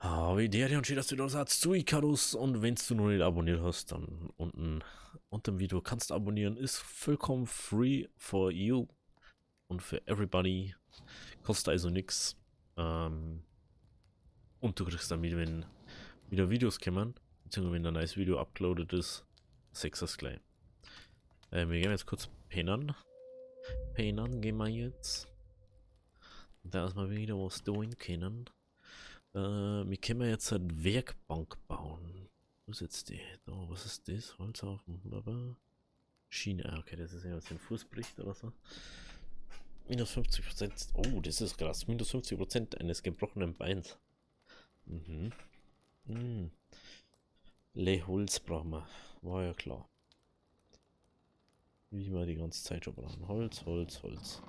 Wie der und schön, dass du da sagst zu Icarus, und wenn du noch nicht abonniert hast, dann unten unter dem Video kannst du abonnieren, ist vollkommen free for you und für everybody, kostet also nix, und du kriegst dann wieder, wenn wieder Videos kommen, beziehungsweise wenn ein neues Video uploadet ist, sechs das gleich. Wir gehen jetzt kurz pennen gehen wir jetzt, dass wir wieder was tun können. Wir können jetzt eine Werkbank bauen. Wo sitzt die? Da, was ist das? Holzhaufen, wunderbar. Schiene, okay, das ist ja jetzt ein Fußbericht oder so. Minus 50%. Oh, das ist krass. Minus 50% eines gebrochenen Beins. Mhm. Holz brauchen wir. War ja klar. Wie wir die ganze Zeit schon brauchen. Holz, Holz, Holz.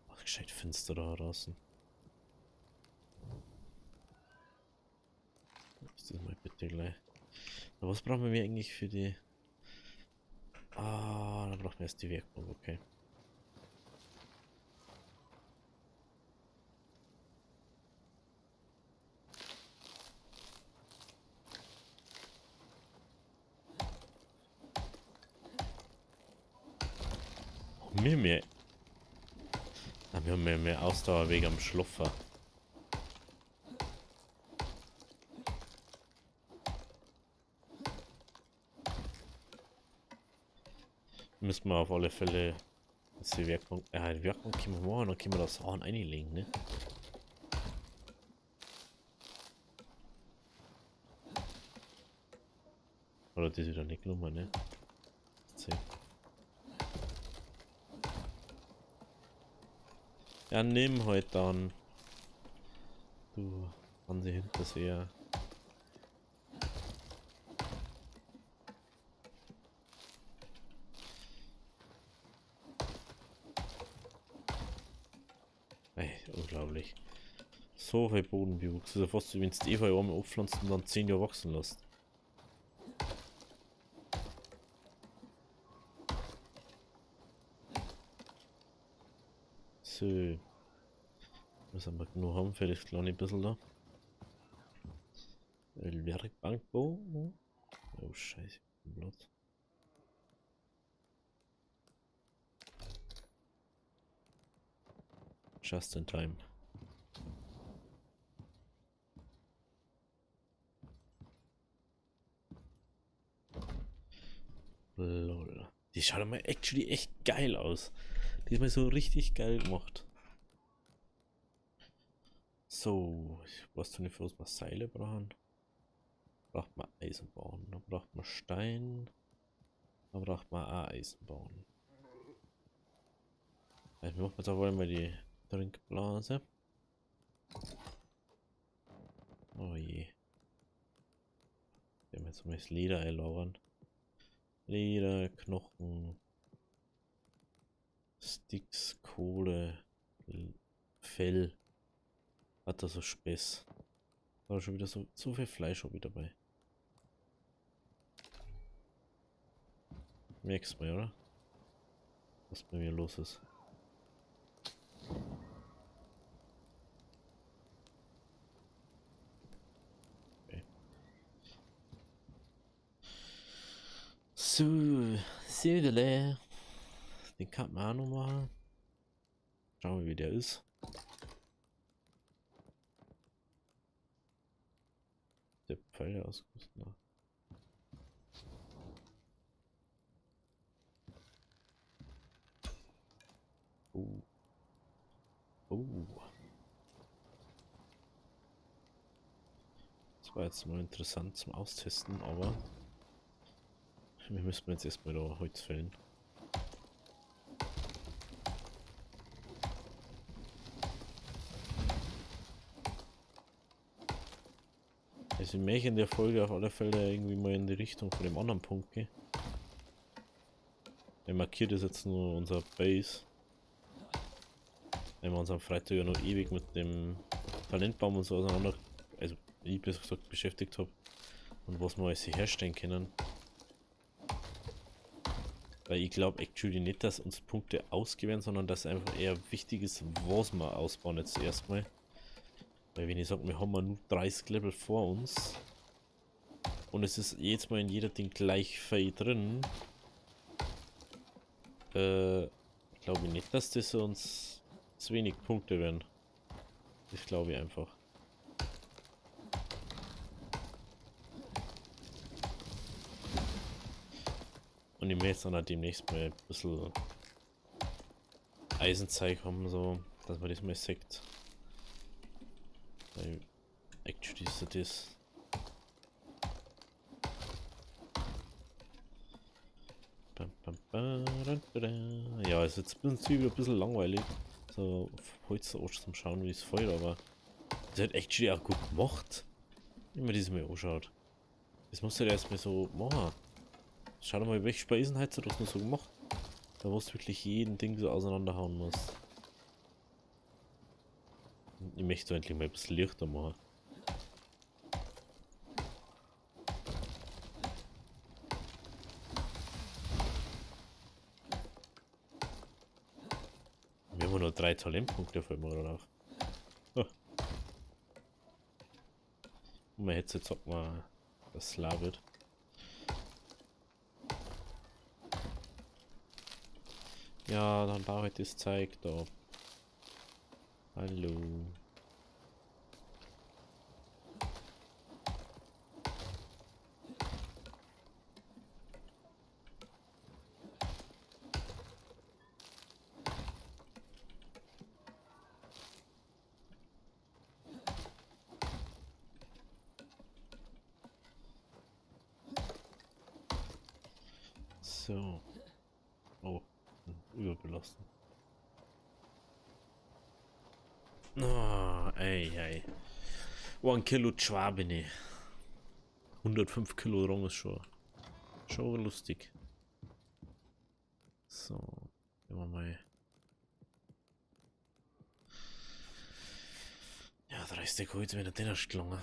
Ach, gescheit finster da draußen. Ist das mal bitte gleich. Na, was brauchen wir eigentlich für die... Ah, da brauchen wir erst die Werkbank, okay. Wir haben mehr Ausdauer wegen am Schluffer. Müssen wir auf alle Fälle jetzt die Werkbank. Die Werkbank können wir machen, dann können wir das Horn einlegen, ne? Oder das wieder nicht genommen, ne? Ja, nimm halt dann. Du, an sie hinter sehr. Ey, unglaublich. So viel Bodenbewuchs. Das ist ja fast wie wenn du Eva einmal aufpflanzt und dann 10 Jahre wachsen lässt. So. Was haben wir genug haben für das kleine bisschen da? Werkbankbau. Oh Scheiße. Blatt. Just in time. Lol. Die schaut mal actually echt geil aus. Die ist mal so richtig geil gemacht. So, ich weiß nicht, was wir Seile brauchen. Braucht man Eisenbahn. Da braucht man Stein. Da braucht man auch Eisenbahn. Also wir machen jetzt aber mal die Trinkblase. Oh je. Wir haben jetzt mal das Leder einlagern. Leder, Knochen, Sticks, Kohle, Fell. Hat er so Späß. Da schon wieder so viel Fleisch auch wieder dabei. Merkst du mal, oder? Was bei mir los ist. Okay. So, Södele. Den kann man auch noch machen. Schauen wir, wie der ist. Der Pfeil ausgerüstet. Das war jetzt mal interessant zum Austesten, aber wir müssen jetzt erstmal da Holz fällen. Also ich möchte in der Folge auf alle Fälle irgendwie mal in die Richtung von dem anderen Punkt gehen. Er markiert ist jetzt nur unser Base. Wenn wir uns am Freitag ja noch ewig mit dem Talentbaum und so auseinander, also ich besser gesagt beschäftigt habe und was wir alles hier herstellen können. Weil ich glaube actually nicht, dass uns Punkte ausgewählt, sondern dass einfach eher wichtig ist, was wir ausbauen jetzt erstmal. Weil wenn ich sage, wir haben nur 30 Level vor uns und es ist jetzt mal in jeder Ding gleich viel drin, glaube ich nicht, dass das uns zu wenig Punkte werden. Das glaube ich einfach. Und ich möchte jetzt dann halt demnächst mal ein bisschen Eisenzeug haben, so, dass man das mal sieht. Weil, actually ist das. Ja, ist jetzt ein bisschen langweilig. So, heute zum Schauen, wie es fällt, aber das hat actually auch gut gemacht. Wenn man das mal anschaut. Das musst du ja erstmal so machen. Schau dir mal, welche Speisen hat du das nur so gemacht. Da wo du wirklich jeden Ding so auseinanderhauen musst. Ich möchte endlich mal ein bisschen Lichter machen. Wir haben nur 3 Talentpunkte auf einmal drauf. Oh. Und man hätte jetzt auch mal das Slavit. Ja, dann baue ich das Zeug da. Hallo. So. Oh, überbelassen. Oh, ey, ey. 1 Kilo Schwabine. 105 Kilo Rong ist schon lustig. So, gehen wir mal. Ja, 30 Holz, wenn er den erst gelangen.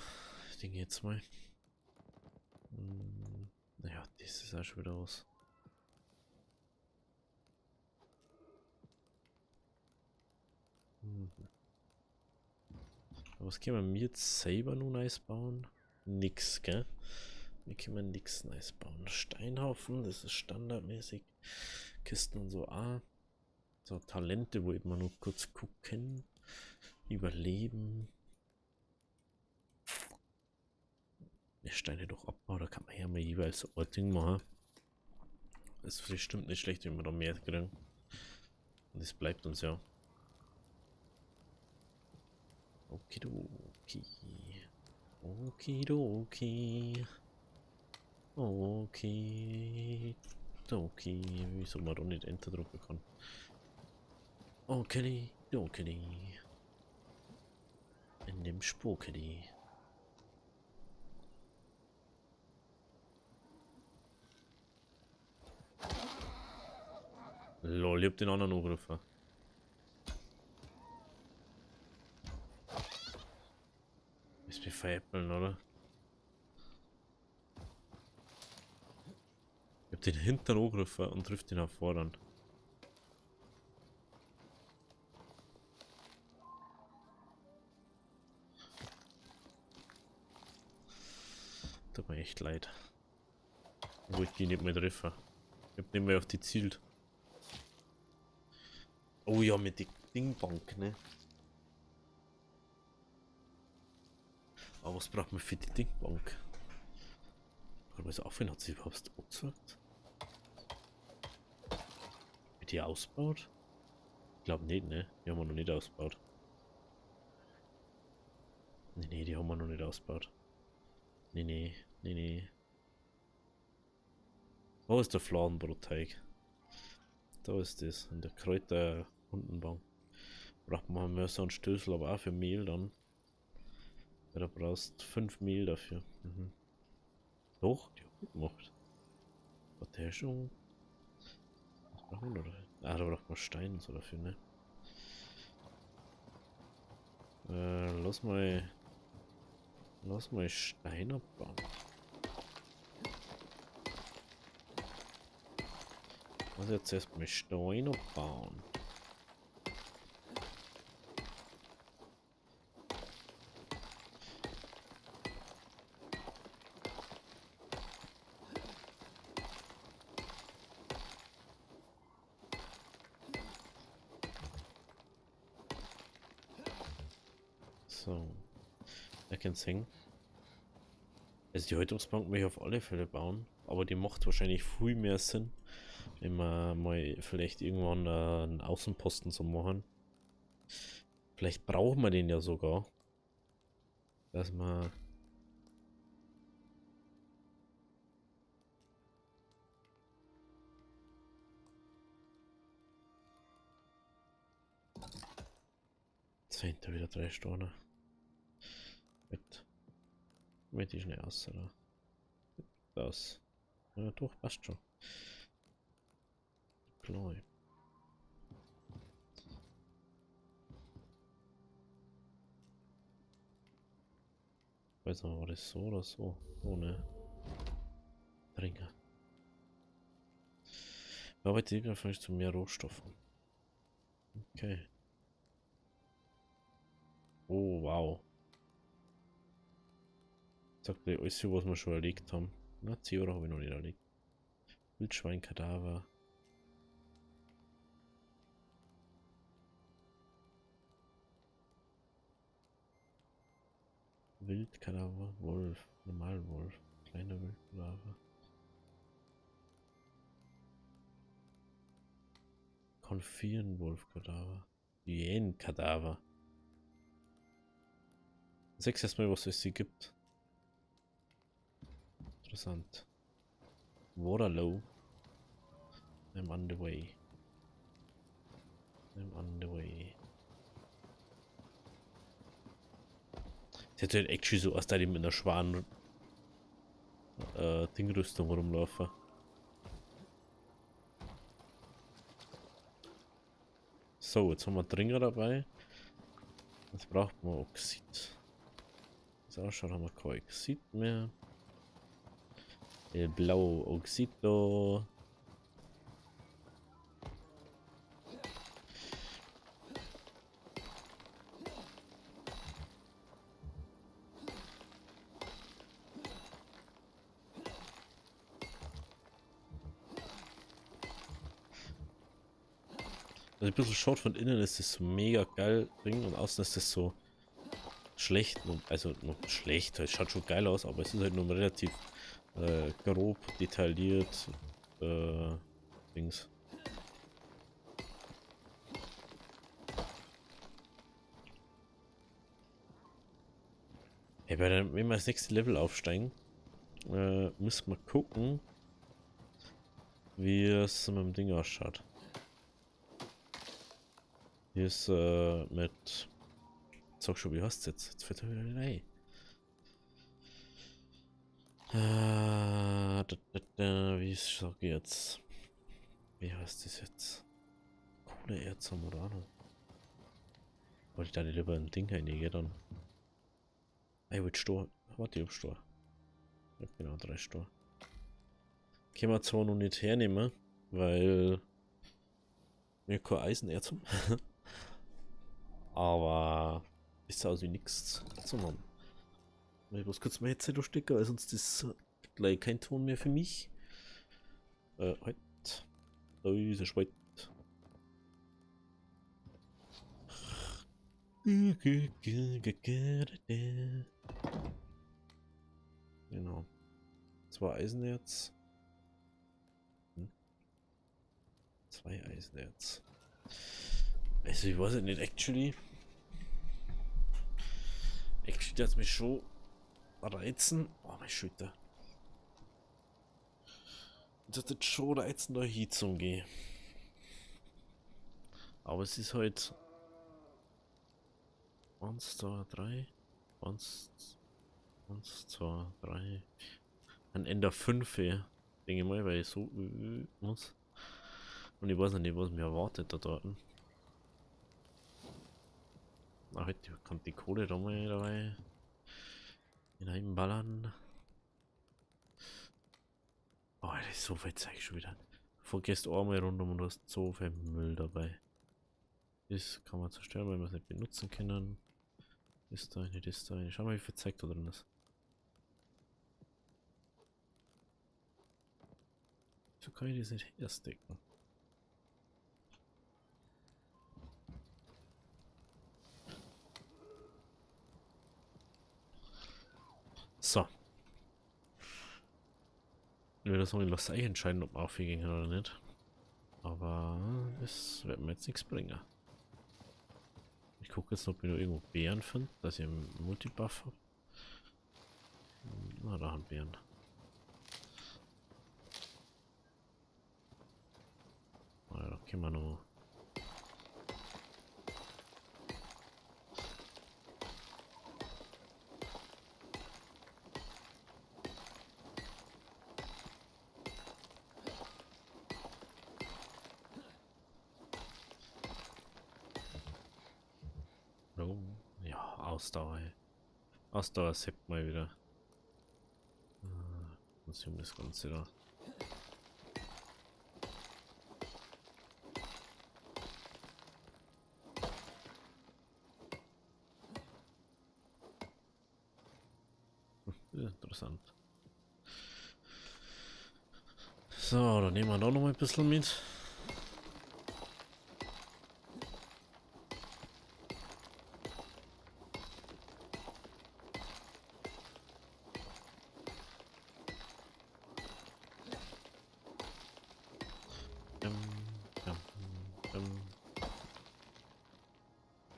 Ich denke jetzt mal. Naja, das ist auch schon wieder was. Was können wir jetzt selber nun nice bauen? Nix, gell? Wir können nix nice bauen. Steinhaufen, das ist standardmäßig. Kisten und so. Ah. So, Talente, wo eben nur kurz gucken. Überleben. Ja, Steine doch abbauen, da kann man ja mal jeweils so ein Ding machen. Das ist bestimmt nicht schlecht, wenn wir da mehr kriegen. Und das bleibt uns ja. Okidoki. Okidoki. Okidoki. Wieso man da nicht Enter drücken kann. Okidoki. In dem Spokeli. Lol, ich hab den anderen angegriffen. Ist mir veräppeln, oder? Ich hab den Hintern angegriffen und trifft ihn auf Vordern. Tut mir echt leid. Wo ich die nicht mehr treffe. Ich hab nicht mehr auf die zielt. Oh ja, mit der Dingbank, ne? Aber was braucht man für die Dingbank? Aber so aufhören hat sie überhaupt gesagt? Wird die ausgebaut? Ich glaube nicht, ne? Die haben wir noch nicht ausgebaut. Ne, die haben wir noch nicht ausgebaut. Ne. Wo ist der Fladenbrotteig? Da ist das. Und der Kräuter Hundenbank. Braucht man mehr so einen Stößel, aber auch für Mehl dann. Ja, da brauchst 5 Mehl dafür. Doch, die hab ich gemacht. Hat der schon. Was brauchen wir da? Ah, da braucht man Stein und so dafür, ne? Lass mal Stein abbauen. Lass jetzt erstmal Stein abbauen. So. Er kann hängen. Also die Haltungsbank möchte ich auf alle Fälle bauen. Aber die macht wahrscheinlich viel mehr Sinn, wenn wir mal vielleicht irgendwann einen Außenposten so machen. Vielleicht brauchen wir den ja sogar. Dass man... Jetzt sind da wieder 3 Stunden. Mit die schnell aus, oder? Das. Ja, doch, passt schon. Klar. Weiß nicht, war das so oder so? Ohne Trinker. Arbeite Gegner vielleicht zu mehr Rohstoffen. Okay. Oh, wow. Sagt mir alles, was wir schon erlegt haben. Na, Zero habe ich noch nicht erlegt. Wildschweinkadaver. Wildkadaver, Wolf, Normalwolf, kleiner Wildkadaver. Konfirenwolfkadaver. Hyänenkadaver. Sechs erstmal, was es sie gibt. Interessant. Waterloo. I'm on the way. I'm on the way. Sieht halt actually so aus, da die mit einer schweren Dingrüstung rumlaufen. So, jetzt haben wir Dringer dabei. Jetzt braucht man Oxid. So ausschaut, haben wir kein Oxid mehr. Blau Oxido. Also ein bisschen schaut von innen ist das so mega geil Ding und außen ist das so schlecht, also noch schlecht, es schaut schon geil aus, aber es ist halt nur relativ grob, detailliert Dings. Hey, wenn wir das nächste Level aufsteigen, müssen wir gucken, wie es mit dem Ding ausschaut. Hier ist mit... Sag schon, wie heißt es jetzt? Jetzt fällt er wieder nicht ein. Wie sag ich jetzt? Wie heißt das jetzt? Kohleerz haben wir da noch. Wollte ich da nicht lieber ein Ding reingehen dann? Ich wollte Stor. Warte, ich hab Stor. Ja, genau, 3 Stor. Können wir zwar noch nicht hernehmen, weil wir kein Eisenerz haben. Aber ist aus wie nichts zu machen. Ich muss kurz mein Headset stecken, weil sonst ist gleich kein Ton mehr für mich. Halt. Da ist ein Schweit. Genau. 2 Eisenerz. 2 Eisenerz. Also ich weiß ja nicht, actually hat mich schon reizen. Oh, mein Schütter. Das hat schon reizen, da hin zu gehen. Aber es ist halt 1, 2, 3. 1, 2, 3. Ein Ender 5, denke ich mal, weil ich so muss. Und ich weiß nicht, was mir erwartet da dort. Ach, heute kommt die Kohle da mal dabei hineinballern. Oh, das ist so viel Zeug schon wieder. Vergesst einmal rundum und du hast so viel Müll dabei. Das kann man zerstören, weil wir es nicht benutzen können. Ist da eine, das da eine. Schau mal, wie viel Zeug da drin ist. So kann ich das nicht herstecken. So. Ich will das noch nicht gleich entscheiden, ob wir aufgehen oder nicht. Aber das wird mir jetzt nichts bringen. Ich gucke jetzt, ob ich noch irgendwo Bären finde, dass ich einen Multibuff habe. Na, da haben Bären. Ah, da können wir noch. Oh, ja, Ausdauer. Ey. Ausdauer sieht mal wieder. Was ist das Ganze da? Interessant. So, dann nehmen wir da noch mal ein bisschen mit.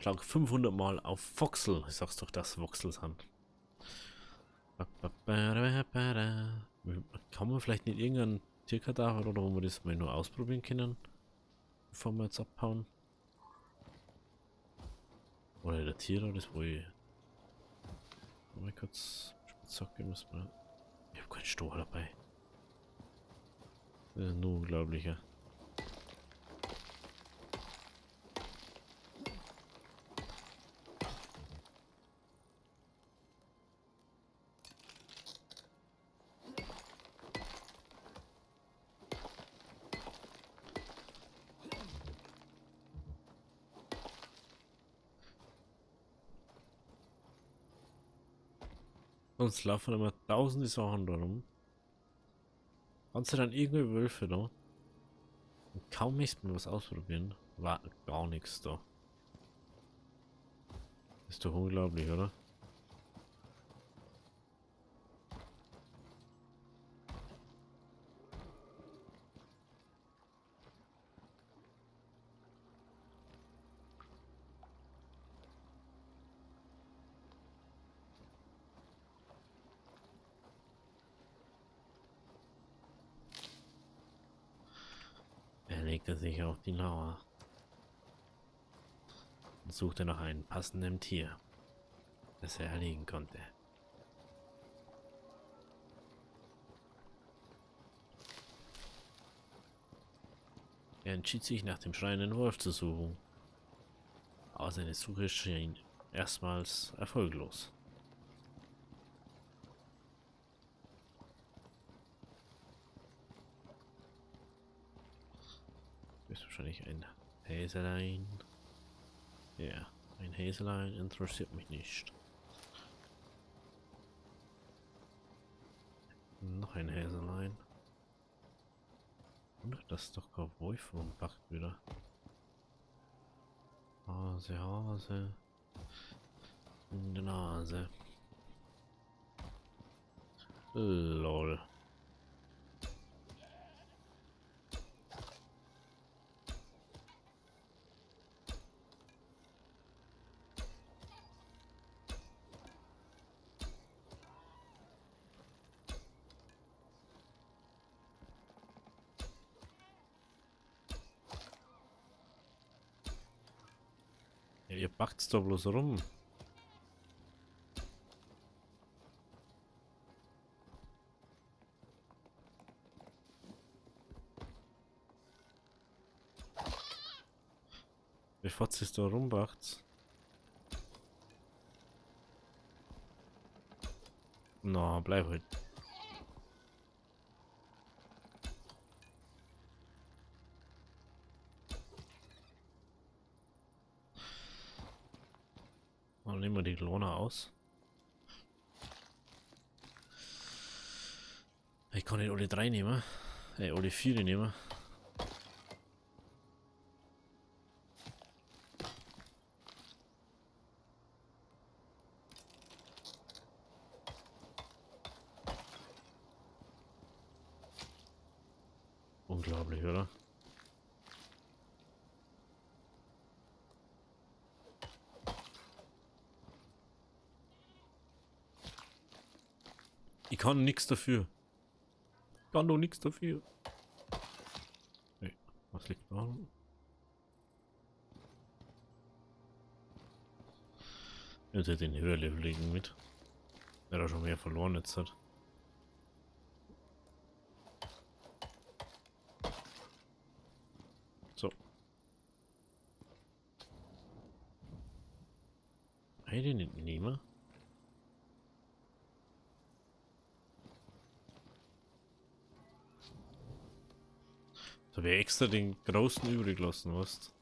Schlag 500 Mal auf Voxel. Ich sag's doch, dass Voxel sind. Kann man vielleicht nicht irgendeinen Tierkadaver oder wo wir das mal nur ausprobieren können, bevor wir jetzt abhauen? Oder der Tier, das wo ich. Mal kurz Spitzhacke müssen wir. Ich hab keinen Stroh dabei. Das ist nur unglaublicher. Sonst laufen immer tausende Sachen da rum. Kannst du dann irgendwie Wölfe da? Und kaum möchte man was ausprobieren. War gar nichts da. Ist doch unglaublich, oder? Er legte sich auf die Lauer und suchte nach einem passenden Tier, das er erlegen konnte. Er entschied sich, nach dem schreienden Wolf zu suchen, aber seine Suche schien erstmals erfolglos. Ist wahrscheinlich ein Häselein. Ja, ein Häselein interessiert mich nicht. Noch ein Häselein. Und das ist doch kein Wolf umpackt wieder. Hase, Hase. In der Nase. Lol. Ja, ihr packt's doch bloß rum. Bevor es da rumpackt's. Na, bleib halt. Dann nehmen wir die Lona aus. Ich kann nicht alle 3 nehmen. Alle 4 nehmen. Unglaublich, oder? Ich kann nichts dafür. Ich kann doch nichts dafür. Nee, was liegt da? Jetzt hätte ich den Höherlevel liegen mit. Der hat schon mehr verloren jetzt hat. So. Hey, den nicht nehmen. Da habe ich extra den großen übrig lassen, was?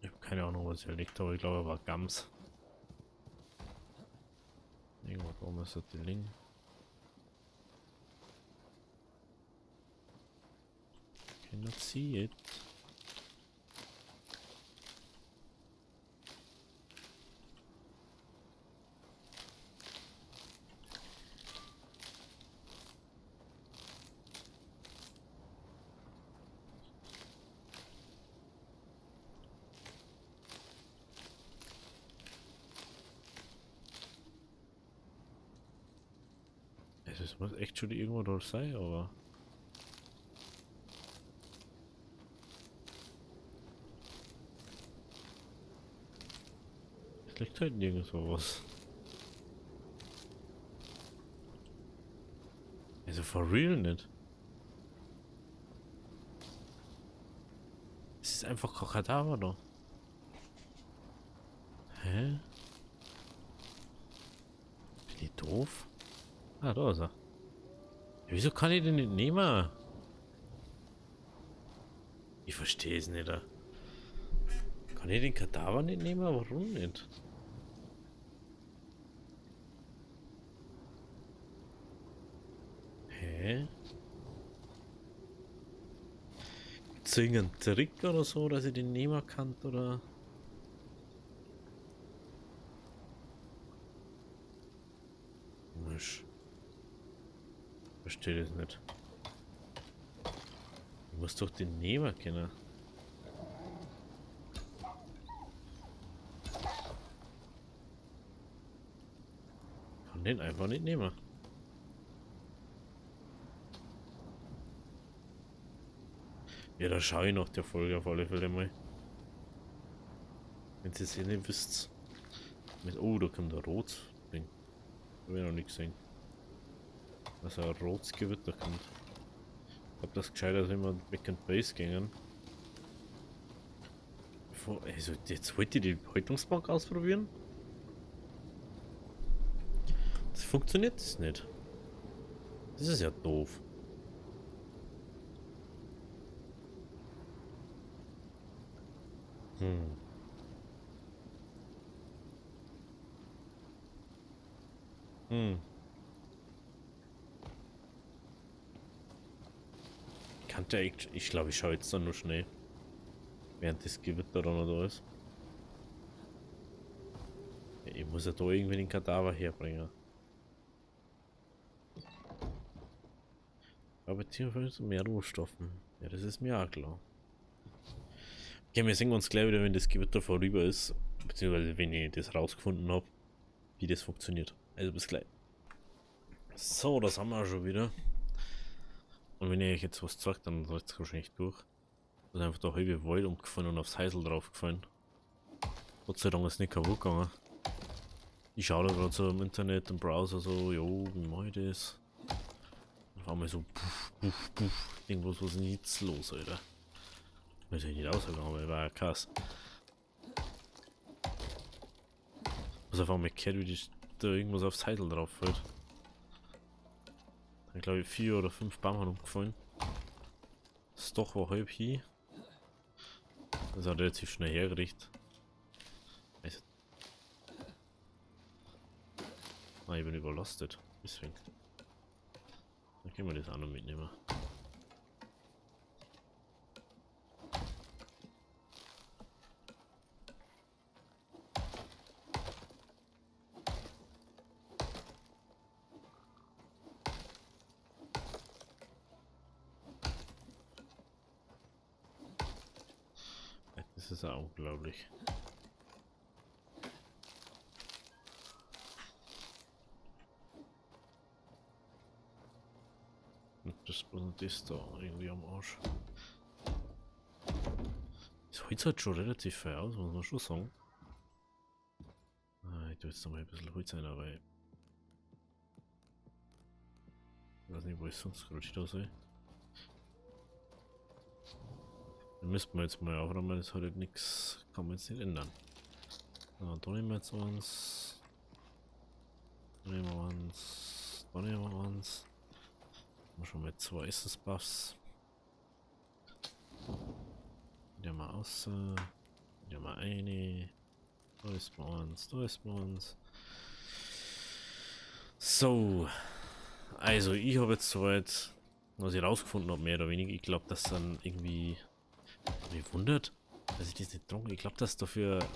Ich habe keine Ahnung, was hier liegt, aber ich glaube, er war Gams. Irgendwo da müsste die liegen. Cannot see it. Es muss echt schon irgendwo da sein, aber. Es liegt halt nirgendwo was. Also for real nicht. Es ist einfach kein Kadaver da. Hä? Bin ich doof? Ah, da ist er. Ja, wieso kann ich den nicht nehmen? Ich verstehe es nicht. Kann ich den Kadaver nicht nehmen? Warum nicht? Hä? Gibt's da irgendeinen Trick oder so, dass ich den nehmen kann, oder? Misch. Verstehe das nicht. Ich muss doch den nehmen können. Ich kann den einfach nicht nehmen. Ja, da schaue ich nach der Folge auf alle Fälle mal. Wenn ihr es eh nicht wisst. Oh, da kommt ein Rot. Ding. Habe ich noch nicht gesehen. Also ein rotes Gewitter kommt. Ich glaube, das gescheiter ist, wenn wir Back and Base gingen. Also, jetzt wollte ich die Haltungsbank ausprobieren. Das funktioniert das nicht. Das ist ja doof. Hm. Hm. Ich glaube, ich schaue jetzt dann nur schnell. Während das Gewitter dann noch da ist. Ja, ich muss ja da irgendwie den Kadaver herbringen. Aber beziehungsweise mehr Rohstoffen. Ja, das ist mir auch klar. Okay, wir sehen uns gleich wieder, wenn das Gewitter vorüber ist. Beziehungsweise wenn ich das rausgefunden habe, wie das funktioniert. Also bis gleich. So, das haben wir schon wieder. Und wenn ihr euch jetzt was sagt, dann läuft es wahrscheinlich durch. Da ist einfach der halbe Wald umgefallen und aufs Heisel draufgefallen. Gott sei Dank ist nicht kaputt gegangen. Ich schaue da gerade so im Internet, im Browser so, jo, wie mache ich das? Und auf einmal so, puff, puff, puff. Ich denke, was ist denn jetzt los, Alter? Das ist ja nicht ausgegangen, weil war ja krass. Was auf einmal gehört, wie da irgendwas aufs Heisel drauf fällt. Dann glaube ich 4 oder 5 Bäume umgefallen. Das Doch war halb hier. Das hat relativ schnell hergerichtet. Also Ah, ich bin überlastet. Deswegen. Dann können wir das auch noch mitnehmen. Das ist ja unglaublich. Und das da irgendwie am Arsch. Das Holz halt schon relativ viel aus, muss man schon sagen. Ah, ich tue jetzt noch mal ein bisschen Holz rein, aber ich weiß nicht, wo ich sonst gerade da sehe. Dann müssten wir jetzt mal aufräumen, das hat halt nichts, kann man jetzt nicht ändern. So, da nehmen wir jetzt eins. Da nehmen wir eins. Da nehmen wir eins. Haben wir schon mal 2 Essensbuffs. Wieder mal aus. Wieder mal eine. Da ist bei uns, da ist bei uns. So. Also, ich habe jetzt soweit, was ich rausgefunden habe, mehr oder weniger. Ich glaube, dass dann irgendwie. Mich wundert, dass ich das nicht dran. Ich glaube, dass es dafür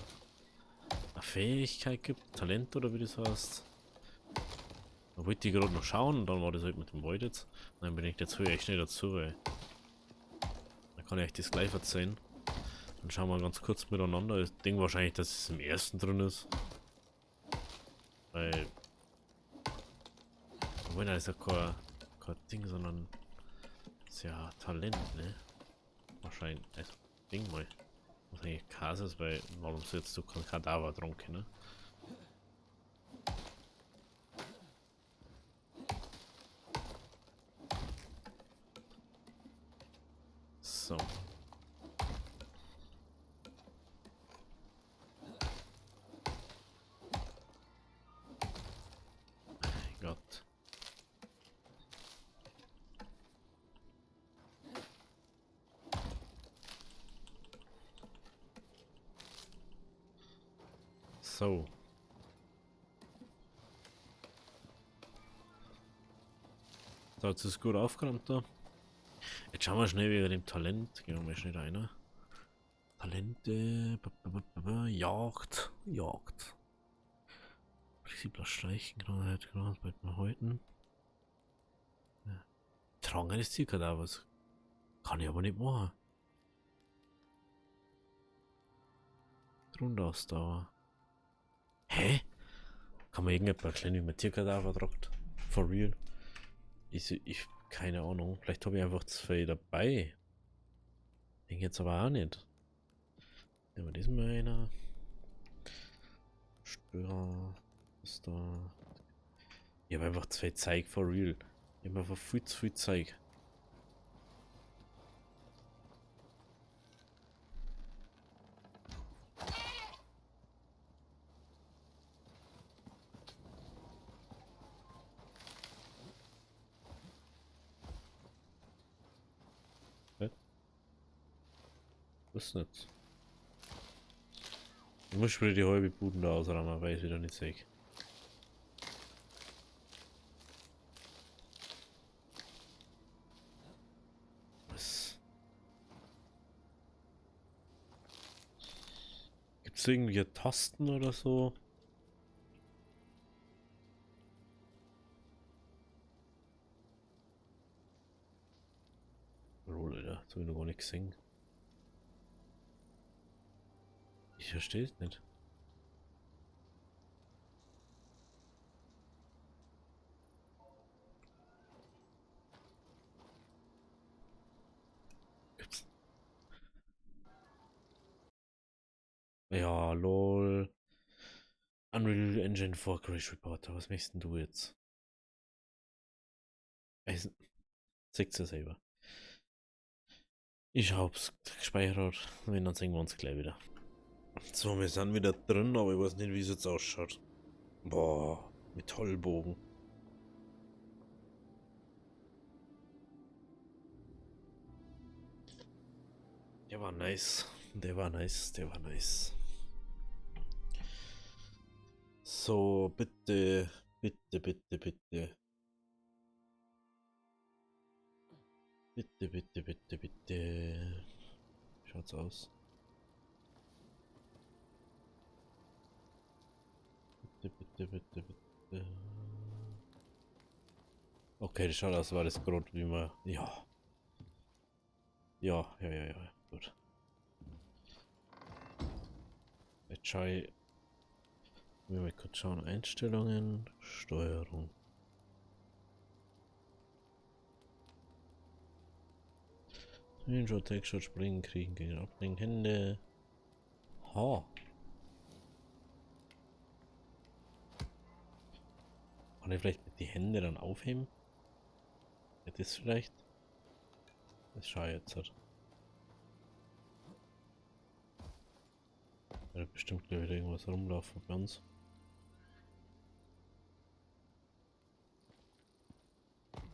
eine Fähigkeit gibt, Talent oder wie das heißt. Da wollte ich gerade noch schauen und dann war das halt mit dem Wald jetzt. Und dann bin ich jetzt höre ich schnell dazu, weil dann kann ich euch das gleich erzählen. Dann schauen wir ganz kurz miteinander. Ich denke wahrscheinlich, dass es im ersten drin ist. Weil. Obwohl, das ist ja kein Ding, sondern. Das ist ja Talent, ne? Wahrscheinlich. Also, Ding mal. Was eigentlich Kases, weil. Warum sollst du kein Kadaver trunken, ne? So. Mein Gott. So. So, jetzt ist gut aufgeräumt da. Jetzt schauen wir schnell wegen dem Talent. Gehen wir mal schnell rein. Talente. Jagd. Jagd. Flexibler Schleichen, Knappheit, bei den Häuten. Ja. Tragen des Zielkadavers. Kann ich aber nicht machen. Grundausdauer. Hä? Kann man irgendjemand erklären, wie man Tierkadaver tragt? For real? Keine Ahnung. Vielleicht habe ich einfach zwei dabei. Denke jetzt aber auch nicht. Nehmen wir diesen mal einer. Störer. Ist da. Ich habe einfach zwei Zeug for real. Ich habe einfach viel zu viel Zeug. Was? Das ist nicht. Ich muss wieder die halbe Buden da ausräumen, weil ich es wieder nicht sehe. Was? Gibt es irgendwie Tasten oder so? Roll, Alter. Das habe ich noch gar nicht gesehen. Ich verstehe es nicht. Gibt's. Ja, lol. Unreal Engine 4 Crash Reporter. Was möchtest denn du jetzt? Also, seht ihr selber. Ich hab's gespeichert. Und dann sehen wir uns gleich wieder. So, wir sind wieder drin, aber ich weiß nicht, wie es jetzt ausschaut. Boah, Metallbogen. Der war nice. Der war nice. Der war nice. So, bitte. Bitte, bitte, bitte. Bitte, bitte, bitte, bitte. Schaut's aus. Bitte, bitte, bitte, bitte. Okay, das schaut aus, war das Grund, wie man. Ja. Ja, ja, ja, ja. Gut. Jetzt schaue ich. Wir mal kurz schauen. Einstellungen, Steuerung. Screenshot, Textshot, springen, kriegen, gegen Ablenken, Hände. Ha. Kann ich vielleicht mit die Hände dann aufheben? Ja, das vielleicht? Das schaue ich jetzt halt. Da bestimmt gleich wieder irgendwas rumlaufen bei uns.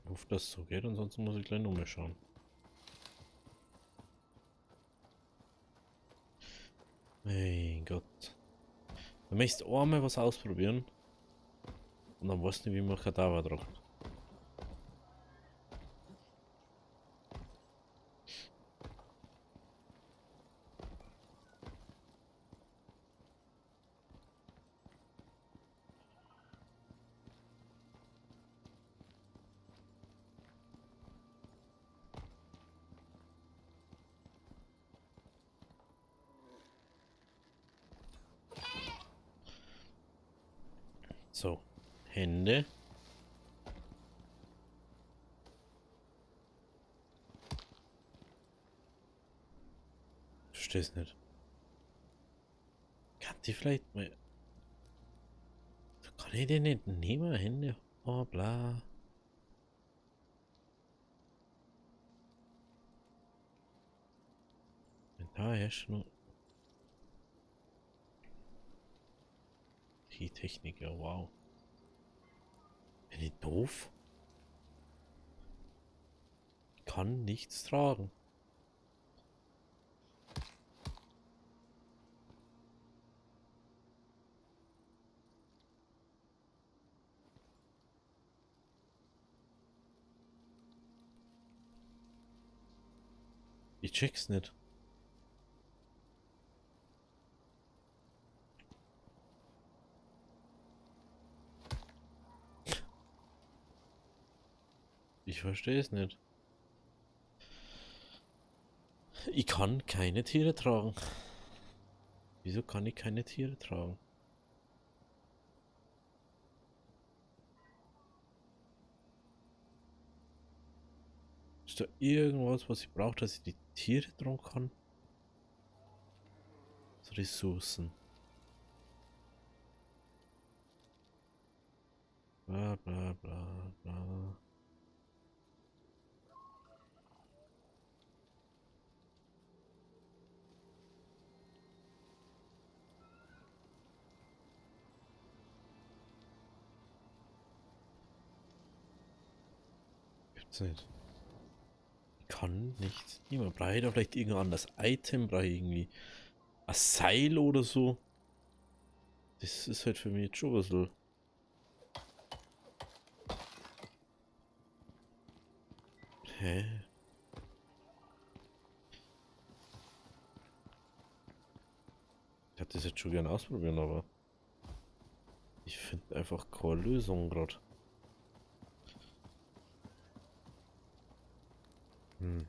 Ich hoffe, dass es so geht, ansonsten muss ich gleich nochmal schauen. Mein Gott. Du möchtest einmal was ausprobieren und dann weißt du nicht, wie man Kadaver drückt. So, Hände. Versteh's nicht. Kann die vielleicht mal. Kann ich den nicht nehmen? Hände. Oh, bla. Da ist noch. Die Technik, ja, wow. Bin ich doof? Kann nichts tragen. Ich check's nicht. Ich verstehe es nicht. Ich kann keine Tiere tragen. Wieso kann ich keine Tiere tragen? Ist da irgendwas, was ich brauche, dass ich die Tiere tragen kann? So Ressourcen. Bla bla bla bla. Gibt's nicht. Ich kann nichts. Niemand braucht da vielleicht irgendein anderes Item, brauche ich irgendwie ein Seil oder so. Das ist halt für mich jetzt schon ein bisschen. Hä? Ich hätte das jetzt schon gerne ausprobieren, aber ich finde einfach keine Lösung gerade. Hm.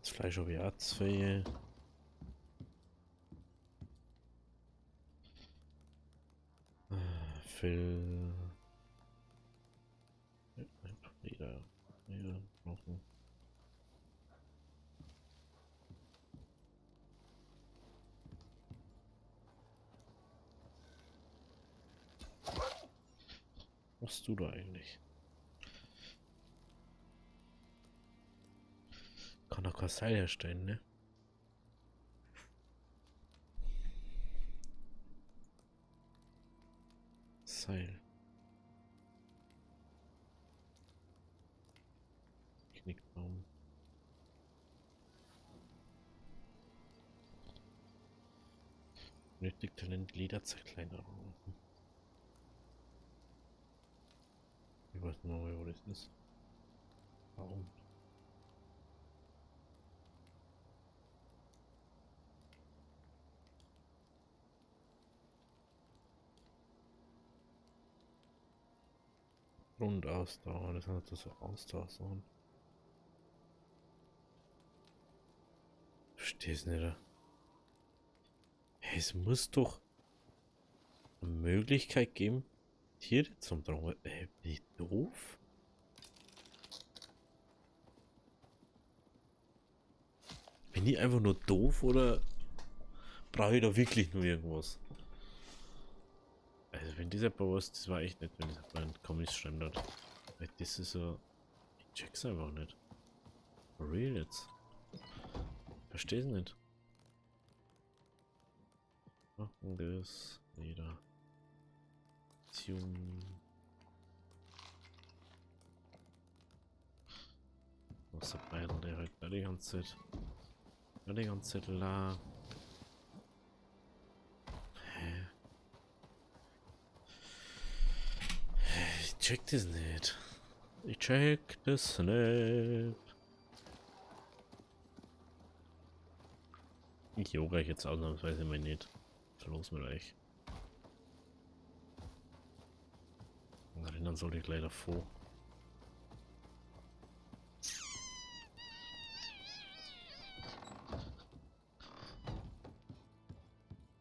Das Fleisch habe ich auch zwei. Fell. Einfach wieder. Ja, Knochen. Was machst du da eigentlich? Kann doch kein Seil herstellen, ne? Seil. Knickbaum. Nötigt einen Gliederzerkleinerung. Ich weiß nicht mehr, wo das ist. Warum? Grundausdauer, das hat so Ausdauer. Versteh's nicht. Hey, es muss doch eine Möglichkeit geben, Tiere zum Tragen. Wie doof? Bin ich einfach nur doof oder brauche ich da wirklich nur irgendwas? Also wenn dieser Bauers, das war echt nicht, wenn dieser mein Kommis schreiben hat. Weil das ist so. Ich check's einfach nicht. For real jetzt. Versteh's nicht. Machen das wieder. Was der Beidel, der halt die ganze Zeit. Die ganze Zeit la. Hä? Ich check das nicht. Ich check das nicht. Ich yoga ich jetzt ausnahmsweise mal nicht. Los mit euch. Erinnern sollte ich leider vor.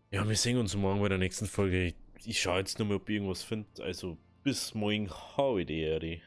Ja, wir sehen uns morgen bei der nächsten Folge. Ich schaue jetzt nur mal, ob ich irgendwas finde. Also bis morgen, hau die Ehre.